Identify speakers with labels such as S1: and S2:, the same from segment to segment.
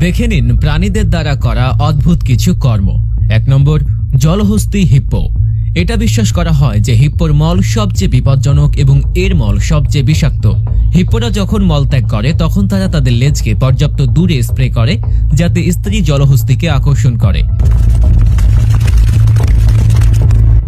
S1: দেখে নিন প্রাণীদের দ্বারা করা অদ্ভুত কিছু কর্ম। 1 নম্বর, জলহস্তী হিপ্পো। এটা বিশ্বাস করা হয় যে হিপ্পোর মল সবচেয়ে বিপজ্জনক এবং এর মল সবচেয়ে বিষাক্ত। হিপ্পোরা যখন মলত্যাগ করে তখন তারা তাদের লেজকে পর্যাপ্ত দূরে স্প্রে করে যাতে স্ত্রী জলহস্তীকে আকর্ষণ করে।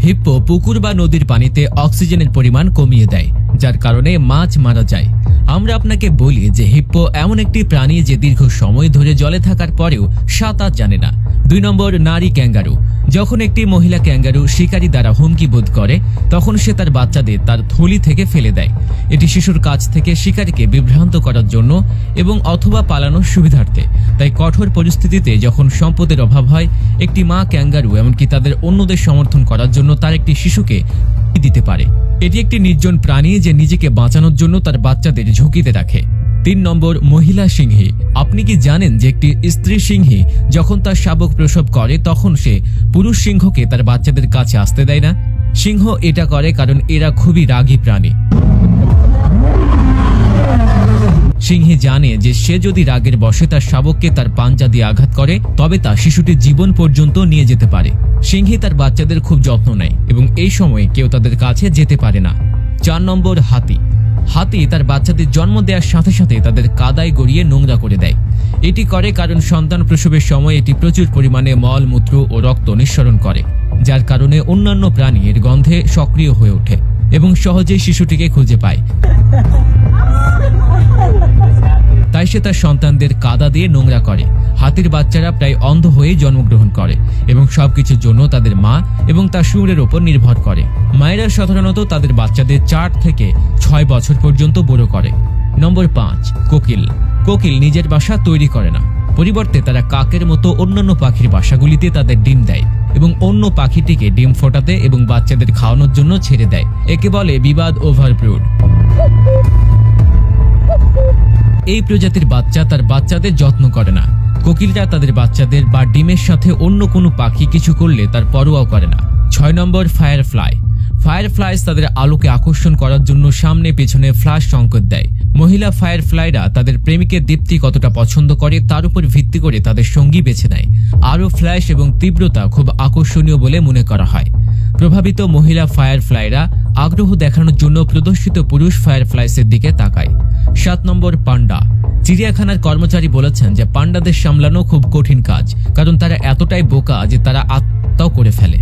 S1: হিপ্পো পুকুর বা নদীর পানিতে অক্সিজেনের পরিমাণ কমিয়ে দেয়, যার কারণে মাছ মারা যায়। আমরা আপনাকে বলি যে হিপ্পো এমন একটি প্রাণী যে দীর্ঘ সময় ধরে জলে থাকার পরেও সাঁতার জানে না। 2 নম্বর, নারী ক্যাঙ্গারু। যখন একটি মহিলা ক্যাঙ্গারু শিকারী দ্বারা হুমকি বোধ করে তখন সে তার বাচ্চাদের তার থলি থেকে ফেলে দেয়। এটি শিশুর কাছ থেকে শিকারীকে বিভ্রান্ত করার জন্য এবং অথবা পালানোর সুবিধার্থে। তাই কঠোর পরিস্থিতিতে যখন সম্পদের অভাব হয়, একটি মা ক্যাঙ্গারু এমনকি তাদের অন্যদের সমর্থন করার জন্য তার একটি শিশুকে দিতে পারে। এটি একটি নির্জন প্রাণী যে নিজেকে বাঁচানোর জন্য তার বাচ্চাদের ঝুঁকিতে রাখে। 3 নম্বর, মহিলা সিংহী। আপনি কি জানেন যে একটি স্ত্রী সিংহী যখন তার শাবক প্রসব করে তখন সে পুরুষ সিংহকে তার বাচ্চাদের কাছে আসতে দেয় না? সিংহ এটা করে কারণ এরা খুবই রাগী প্রাণী। সিংহী জানে যে সে যদি রাগের বশে তার শাবককে তার পাঞ্জা দিয়ে আঘাত করে তবে তা শিশুটির জীবন পর্যন্ত নিয়ে যেতে পারে। সিংহী তার বাচ্চাদের খুব যত্ন নেয় এবং এই সময়ে কেউ তাদের কাছে যেতে পারে না। 4 নম্বর, হাতি। হাতি তার বাচ্চাদের জন্ম দেওয়ার সাথে সাথে তাদের কাদায় গড়িয়ে নোংরা করে দেয়। এটি করে কারণ সন্তান প্রসবের সময় এটি প্রচুর পরিমাণে মল, মূত্র ও রক্ত নিঃসরণ করে, যার কারণে অন্যান্য প্রাণী এর গন্ধে সক্রিয় হয়ে ওঠে এবং সহজেই শিশুটিকে খুঁজে পায়। তাই সে তার সন্তানদের কাদা দিয়ে নোংরা করে। হাতির বাচ্চারা প্রায় অন্ধ হয়ে জন্মগ্রহণ করে এবং সবকিছুর জন্য তাদের মা এবং তার শুয়োরের উপর নির্ভর করে। মায়েরা সাধারণত তাদের বাচ্চাদের 4 থেকে 6 বছর পর্যন্ত বড় করে। নম্বর 5, কোকিল। কোকিল নিজের বাসা তৈরি করে না, পরিবর্তে তারা কাকের মতো অন্যান্য পাখির বাসাগুলিতে তাদের ডিম দেয় এবং অন্য পাখিটিকে ডিম ফোটাতে এবং বাচ্চাদের খাওয়ানোর জন্য ছেড়ে দেয়। একে বলে বিবাদ ওভারব্রুড। এই প্রজাতির বাচ্চা তার বাচ্চাদের যত্ন করে না। কোকিলরা তাদের বাচ্চাদের বা ডিমের সাথে অন্য কোনো পাখি কিছু করলে তার পরোয়াও করে না। 6 নম্বর, ফায়ারফ্লাই। ফায়ারফ্লাইস তাদের আলোকে আকর্ষণ করার জন্য সামনে পেছনে ফ্ল্যাশ সংকেত দেয়। মহিলা ফায়ারফ্লাইরা তাদের প্রেমিকের দীপ্তি কতটা পছন্দ করে তার উপর ভিত্তি করে তাদের সঙ্গী বেছে নেয়। আরও ফ্ল্যাশ এবং তীব্রতা খুব আকর্ষণীয় বলে মনে করা হয়। প্রভাবিত মহিলা ফায়ারফ্লাইরা আগ্রহ দেখানোর জন্য প্রদর্শিত পুরুষ ফায়ারফ্লাইসের দিকে তাকায়। 7 নম্বর, পান্ডা। চিড়িয়াখানার কর্মচারী বলেছেন যে পান্ডাদের সামলানো খুব কঠিন কাজ, কারণ তারা এতটাই বোকা যে তারা আত্মহত্যাও করে ফেলে।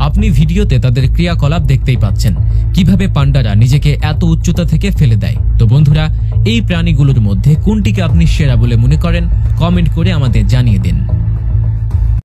S1: আপনি ভিডিওতে তাদের ক্রিয়াকলাপ দেখতেই পাচ্ছেন, কিভাবে পান্ডারা নিজেকে এত উচ্চতা থেকে ফেলে দেয়। তো বন্ধুরা, এই প্রাণীগুলোর মধ্যে কোনটিকে আপনি সেরা বলে মনে করেন কমেন্ট করে আমাদের জানিয়ে